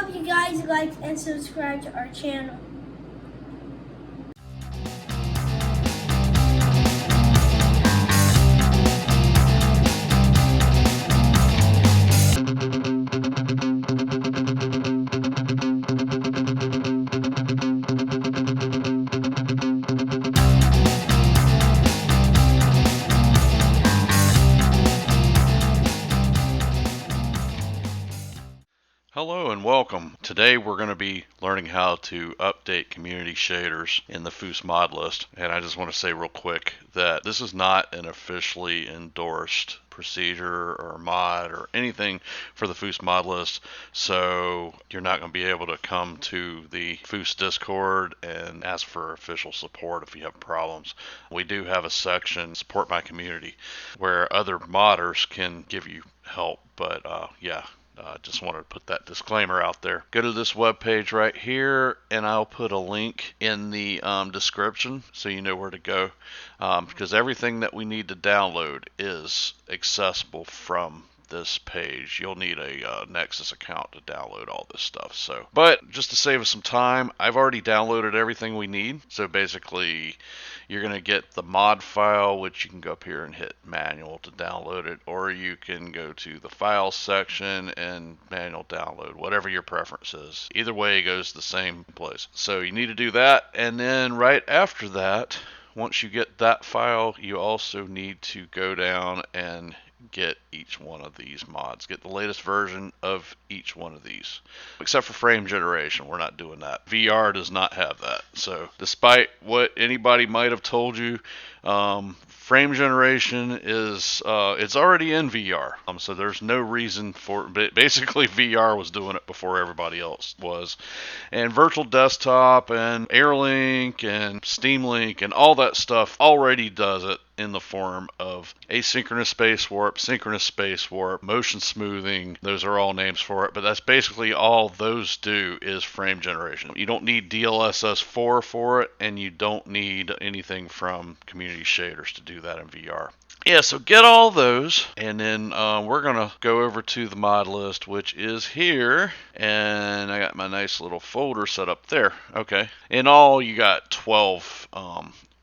hope you guys like and subscribe to our channel. Hello and welcome. Today we're going to be learning how to update community shaders in the FUS mod list. And I just want to say real quick that this is not an officially endorsed procedure or mod or anything for the FUS mod list. So you're not going to be able to come to the FUS Discord and ask for official support if you have problems. We do have a section, Support My Community, where other modders can give you help. But just wanted to put that disclaimer out there. Go to this web page right here, and I'll put a link in the description so you know where to go, because everything that we need to download is accessible from this page. You'll need a Nexus account to download all this stuff. But just to save us some time, I've already downloaded everything we need. So basically, you're going to get the mod file, which you can go up here and hit manual to download it, or you can go to the files section and manual download, whatever your preference is. Either way, it goes the same place. So you need to do that, and then right after that, once you get that file, you also need to go down and get each one of these mods. Get the latest version of each one of these. Except for frame generation, we're not doing that. VR does not have that. So despite what anybody might have told you, frame generation is it's already in VR. So there's no reason for it. Basically, VR was doing it before everybody else was. And virtual desktop and AirLink and Steam Link and all that stuff already does it in the form of asynchronous space warp, synchronous space warp, motion smoothing. Those are all names for it, but that's basically all those do is frame generation. You don't need DLSS4 for it, and you don't need anything from community shaders to do that in VR. Yeah, so get all those, and then we're going to go over to the mod list, which is here, and I got my nice little folder set up there. Okay, in all, you got 12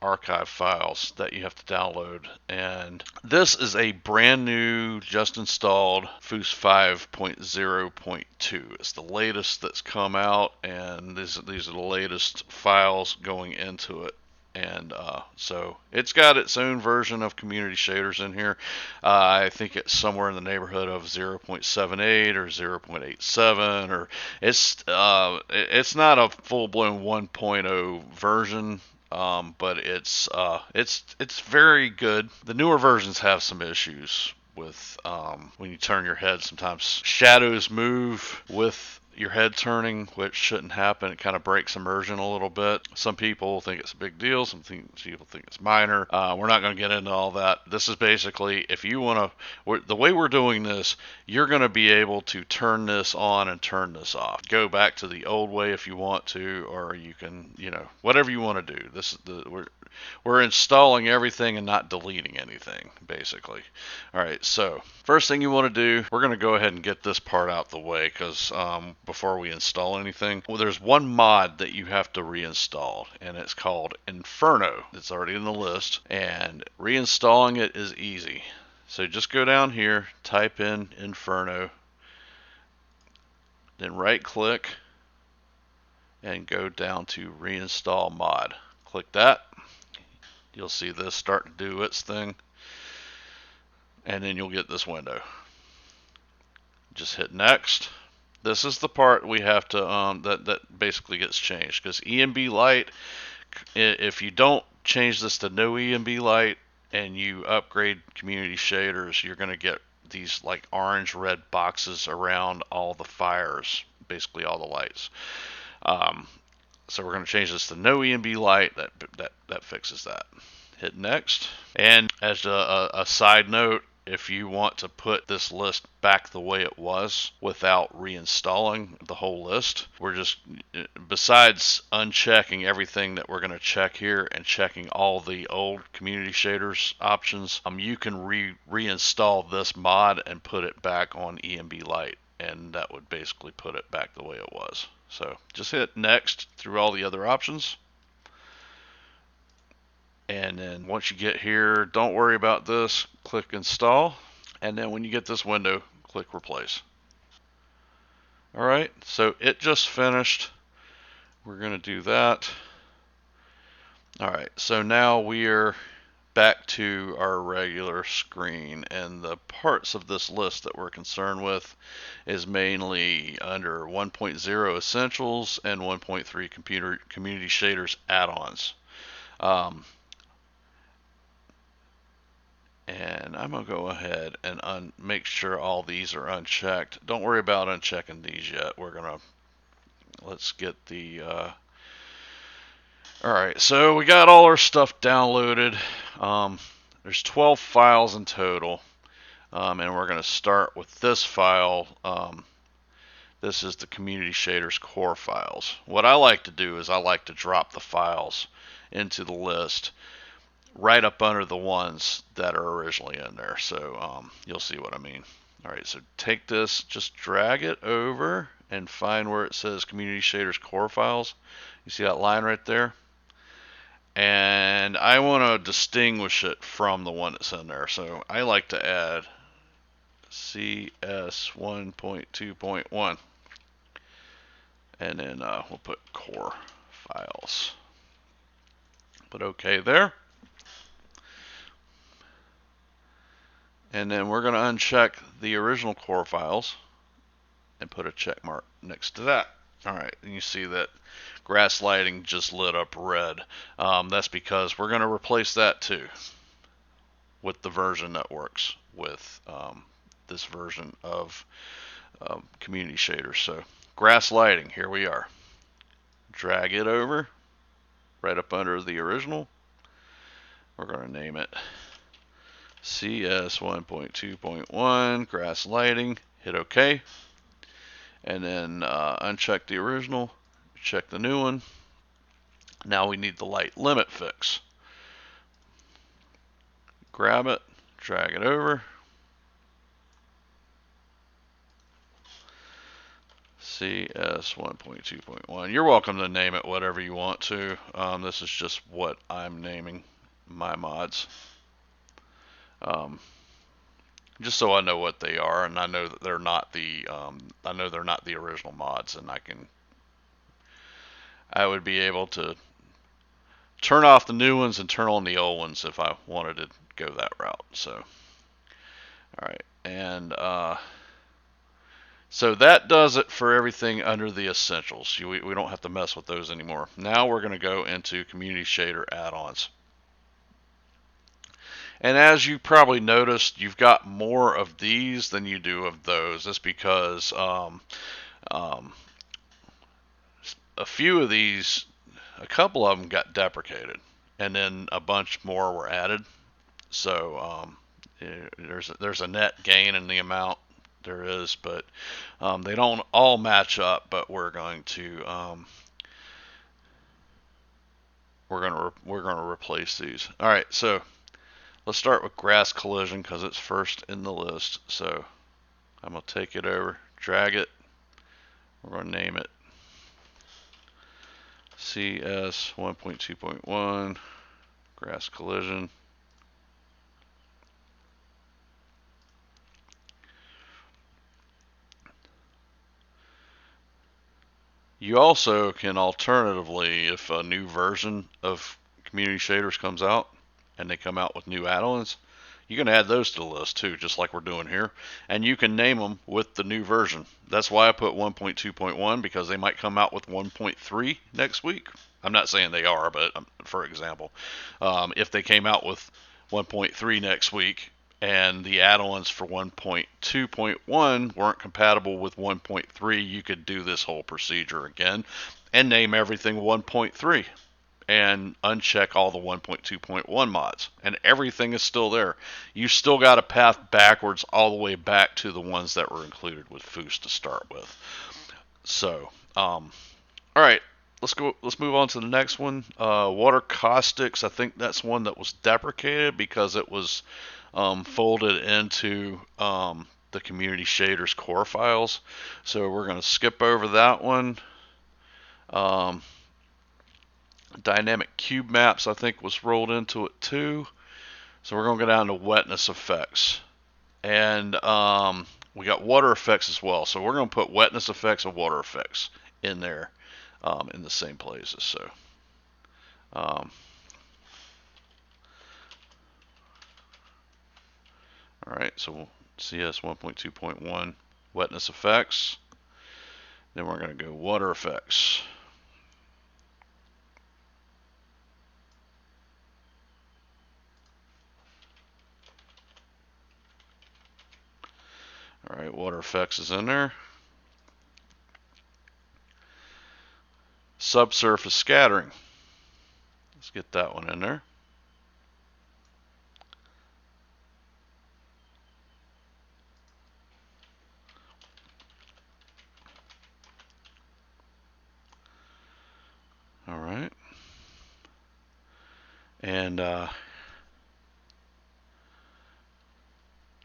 archive files that you have to download, and this is a brand new, just installed FUS 5.0.2. It's the latest that's come out, and these are the latest files going into it. And so it's got its own version of community shaders in here. I think it's somewhere in the neighborhood of 0.78 or 0.87, or it's not a full-blown 1.0 version. But it's very good. The newer versions have some issues with when you turn your head. Sometimes shadows move with your head turning, which shouldn't happen. It kind of breaks immersion a little bit. Some people think it's a big deal. Some people think it's minor. We're not going to get into all that. This is basically, if you want to, the way we're doing this, you're going to be able to turn this on and turn this off. Go back to the old way if you want to, or you can, whatever you want to do. This is we're installing everything and not deleting anything, basically. All right, so first thing you want to do, we're going to go ahead and get this part out the way, because before we install anything, there's one mod that you have to reinstall, and it's called Inferno. It's already in the list, and reinstalling it is easy. So just go down here, type in Inferno, then right-click, and go down to Reinstall Mod. Click that. You'll see this start to do its thing, and then you'll get this window. Just hit next. This is the part we have to that basically gets changed, because ENB light, if you don't change this to no ENB light and you upgrade community shaders, you're going to get these like orange red boxes around all the fires, basically all the lights. So we're going to change this to no ENB light. That fixes that. Hit next. And as a side note, if you want to put this list back the way it was without reinstalling the whole list, we're just, besides unchecking everything that we're going to check here and checking all the old community shaders options, you can reinstall this mod and put it back on ENB light. and that would basically put it back the way it was. So just hit next through all the other options. And then once you get here, don't worry about this, click install. And then when you get this window, click replace. All right, so it just finished. We're going to do that. All right, so now we are back to our regular screen, and the parts of this list that we're concerned with is mainly under 1.0 essentials and 1.3 community shaders add-ons. And I'm going to go ahead and make sure all these are unchecked. Don't worry about unchecking these yet. Let's get the alright, so we got all our stuff downloaded. There's 12 files in total, and we're going to start with this file. This is the community shaders core files. What I like to do is I like to drop the files into the list right up under the ones that are originally in there. So you'll see what I mean. Alright, so take this, just drag it over and find where it says community shaders core files. You see that line right there? And I want to distinguish it from the one that's in there. So I like to add CS 1.2.1. And then we'll put core files. Put OK there. And then we're going to uncheck the original core files and put a check mark next to that. Alright, and you see that grass lighting just lit up red. That's because we're going to replace that too with the version that works with this version of community shaders. So grass lighting, here we are. Drag it over right up under the original. We're going to name it CS 1.2.1 grass lighting. Hit OK. And then uncheck the original, check the new one. Now we need the light limit fix. Grab it, drag it over. CS 1.2.1. You're welcome to name it whatever you want to. This is just what I'm naming my mods. Just so I know what they are, and I know that they're not the original mods, and I would be able to turn off the new ones and turn on the old ones if I wanted to go that route. So, all right, and so that does it for everything under the essentials. We don't have to mess with those anymore. Now we're going to go into community shader add-ons. And as you probably noticed, you've got more of these than you do of those. That's because a few of these, a couple of them got deprecated, and then a bunch more were added. So there's a net gain in the amount there is, but they don't all match up. But we're going to replace these. All right, so let's start with grass collision because it's first in the list. So I'm going to take it over, drag it. We're going to name it CS 1.2.1 grass collision. You also can alternatively, if a new version of community shaders comes out and they come out with new add-ons, you can add those to the list too, just like we're doing here. And you can name them with the new version. That's why I put 1.2.1, because they might come out with 1.3 next week. I'm not saying they are, but for example, if they came out with 1.3 next week and the add-ons for 1.2.1 weren't compatible with 1.3, you could do this whole procedure again and name everything 1.3. And uncheck all the 1.2.1 mods, and everything is still there. You still got a path backwards all the way back to the ones that were included with FUS to start with. So, all right, let's move on to the next one. Water caustics. I think that's one that was deprecated because it was folded into the community shaders core files. So we're going to skip over that one. Dynamic cube maps, I think, was rolled into it too. So we're going to go down to wetness effects. And we got water effects as well. So we're going to put wetness effects and water effects in there in the same places. So all right, so CS 1.2.1 wetness effects. Then we're going to go water effects. All right, water effects is in there. Subsurface scattering. Let's get that one in there. All right. And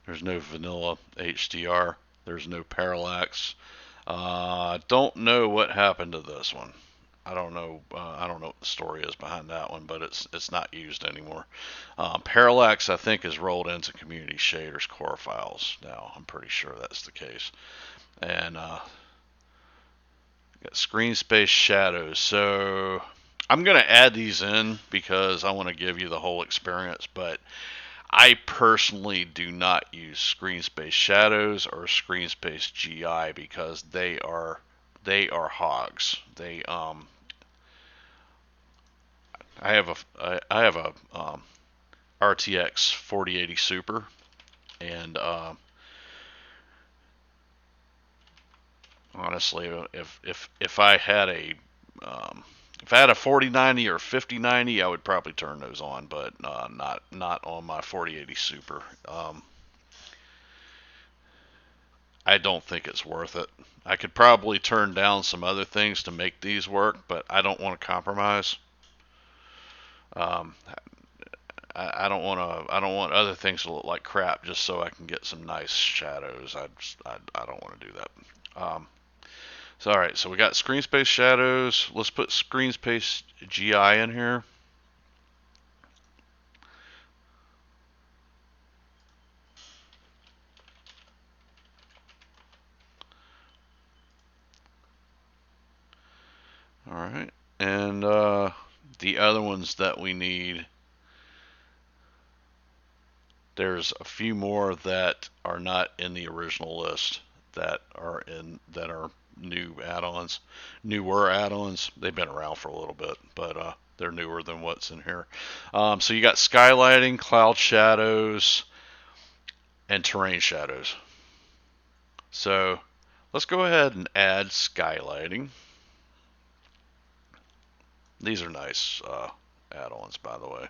there's no vanilla HDR. There's no parallax. Don't know what happened to this one. I don't know. I don't know what the story is behind that one, but it's not used anymore. Parallax, I think, is rolled into community shaders core files now. I'm pretty sure that's the case. And got screen space shadows. So I'm going to add these in because I want to give you the whole experience, but I personally do not use screen space shadows or screen space GI because they are hogs. I have a RTX 4080 Super, and honestly, if I had a 4090 or 5090, I would probably turn those on, but not on my 4080 Super. I don't think it's worth it. I could probably turn down some other things to make these work, but I don't want to compromise. Um, I don't want to. I don't want other things to look like crap just so I can get some nice shadows. I don't want to do that. So all right, so we got screen space shadows. Let's put screen space GI in here. All right, and the other ones that we need. There's a few more that are not in the original list that are new add-ons, newer add-ons. They've been around for a little bit, but they're newer than what's in here. So you got skylighting, cloud shadows, and terrain shadows. So let's go ahead and add skylighting. These are nice add-ons, by the way.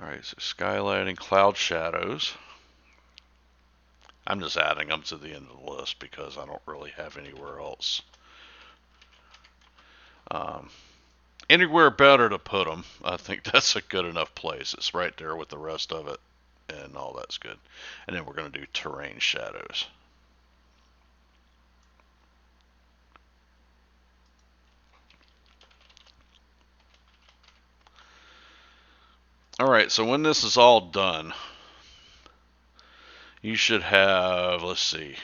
All right, so skylighting, cloud shadows. I'm just adding them to the end of the list because I don't really have anywhere else. Anywhere better to put them. I think that's a good enough place. It's right there with the rest of it, and all that's good. And then we're going to do terrain shadows. All right, so when this is all done, you should have, let's see,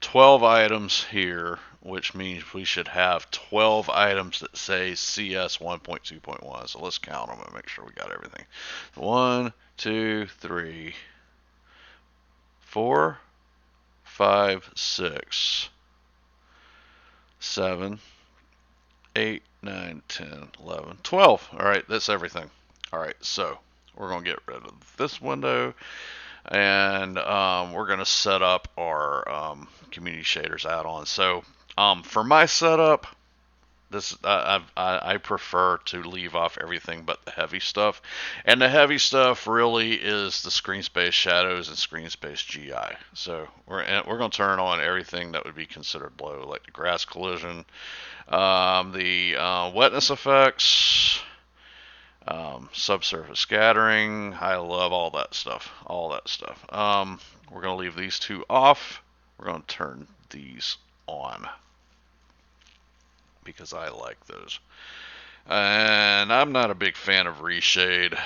12 items here, which means we should have 12 items that say CS 1.2.1. So let's count them and make sure we got everything. 1, 2, 3, 4, 5, 6, 7, 8, 9, 10, 11, 12. All right, that's everything. All right, so we're going to get rid of this window, and we're going to set up our community shaders add-on. So for my setup, I prefer to leave off everything but the heavy stuff, and the heavy stuff really is the screen space shadows and screen space GI. So we're going to turn on everything that would be considered low, like the grass collision, the wetness effects, subsurface scattering. I love all that stuff. All that stuff. We're going to leave these two off. We're going to turn these on because I like those. And I'm not a big fan of reshade.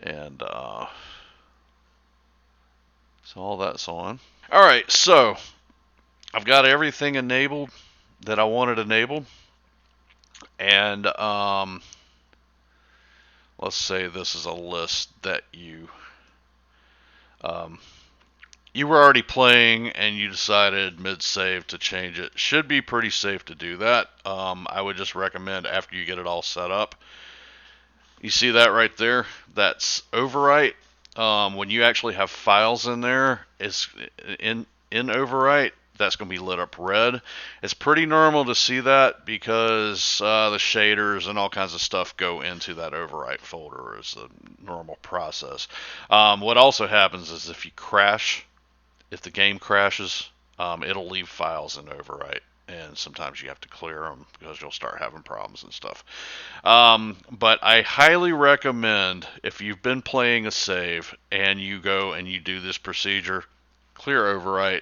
And so all that's on. Alright, so I've got everything enabled that I wanted enabled. And let's say this is a list that you were already playing and you decided mid-save to change it. Should be pretty safe to do that. I would just recommend after you get it all set up. You see that right there? That's overwrite. When you actually have files in there, it's in overwrite, that's going to be lit up red. It's pretty normal to see that because the shaders and all kinds of stuff go into that overwrite folder as a normal process. What also happens is if you crash, if the game crashes, it'll leave files in overwrite, and sometimes you have to clear them because you'll start having problems and stuff. But I highly recommend, if you've been playing a save and you go and you do this procedure, clear overwrite.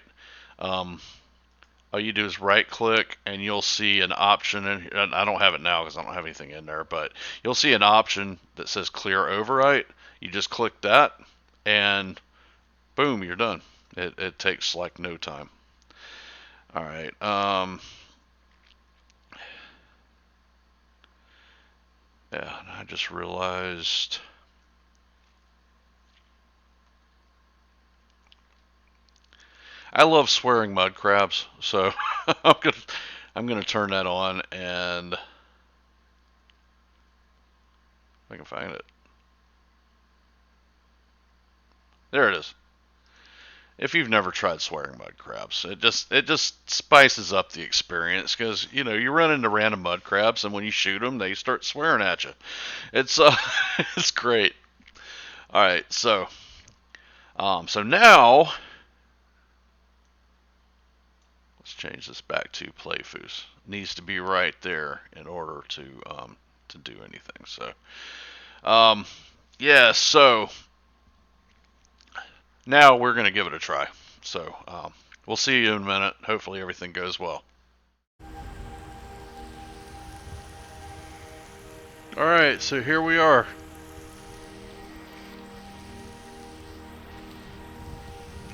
All you do is right click and you'll see an option, and I don't have it now because I don't have anything in there, but you'll see an option that says clear overwrite. You just click that and boom, you're done. It takes like no time. All right. Yeah, I just realized. I love swearing mud crabs, so I'm gonna turn that on, and if I can find it. There it is. If you've never tried swearing mud crabs, it just spices up the experience because you run into random mud crabs, and when you shoot them, they start swearing at you. It's it's great. All right, so now let's change this back to play FUS. Needs to be right there in order to do anything. So yeah, so now we're going to give it a try. So we'll see you in a minute. Hopefully everything goes well. Alright, so here we are.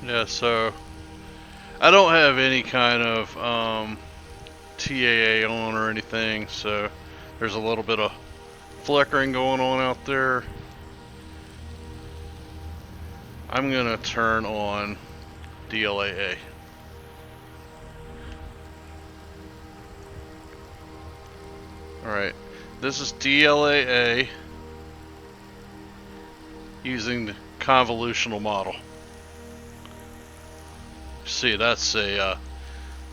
Yeah, so I don't have any kind of TAA on or anything, so there's a little bit of flickering going on out there. I'm gonna turn on DLAA. Alright, this is DLAA using the convolutional model. See, that's a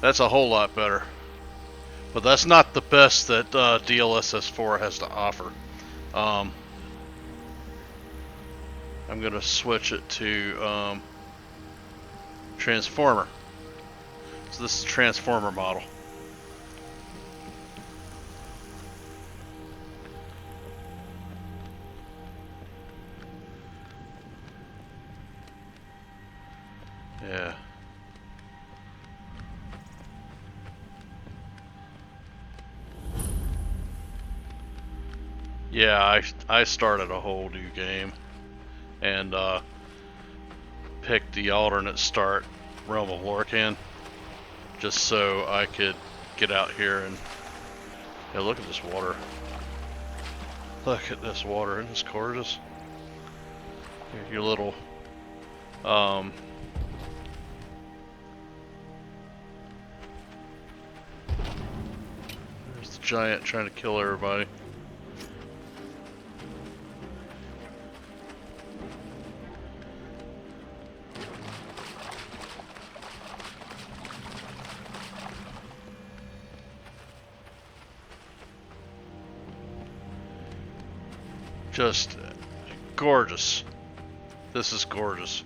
whole lot better, but that's not the best that DLSS4 has to offer. I'm gonna switch it to transformer. So this is a transformer model. Yeah. Yeah, I started a whole new game and picked the alternate start Realm of Lorcan just so I could get out here and look at this water. Look at this water, isn't this gorgeous? Your little there's the giant trying to kill everybody. Just gorgeous. This is gorgeous.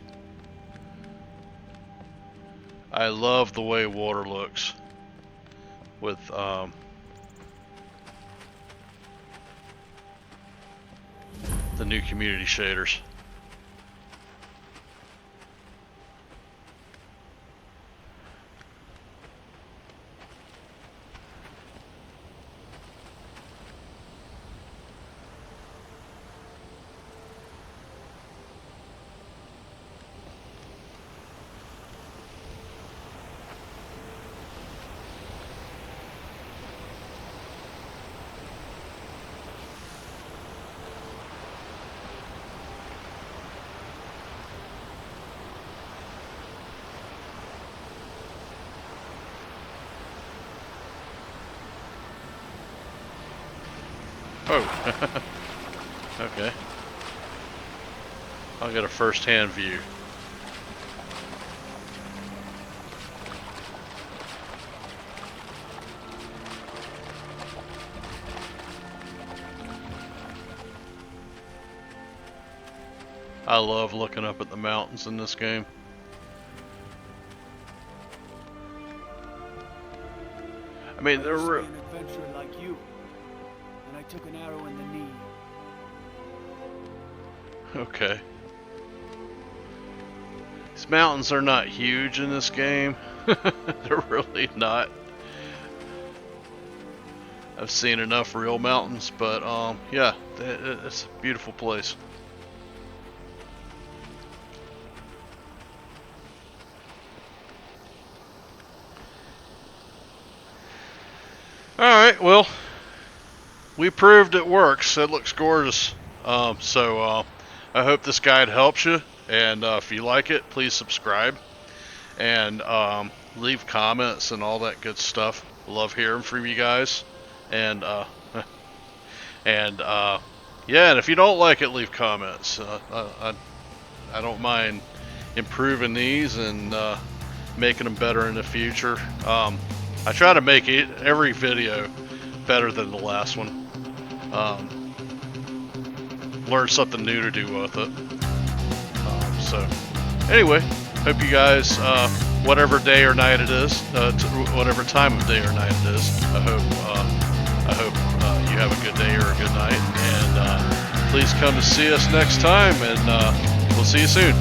I love the way water looks with the new community shaders. Oh, okay. I'll get a first-hand view. I love looking up at the mountains in this game. I mean, they're real. An adventurer like you, and I took an arrow in the knee. Okay. These mountains are not huge in this game. They're really not. I've seen enough real mountains, but yeah, it's a beautiful place. Alright, well, we proved it works. It looks gorgeous. So I hope this guide helps you, and if you like it, please subscribe and leave comments and all that good stuff. Love hearing from you guys. And yeah, and if you don't like it, leave comments. I don't mind improving these and making them better in the future. I try to make every video better than the last one. Learn something new to do with it. So anyway, hope you guys, whatever day or night it is, whatever time of day or night it is, I hope you have a good day or a good night, and please come to see us next time, and we'll see you soon.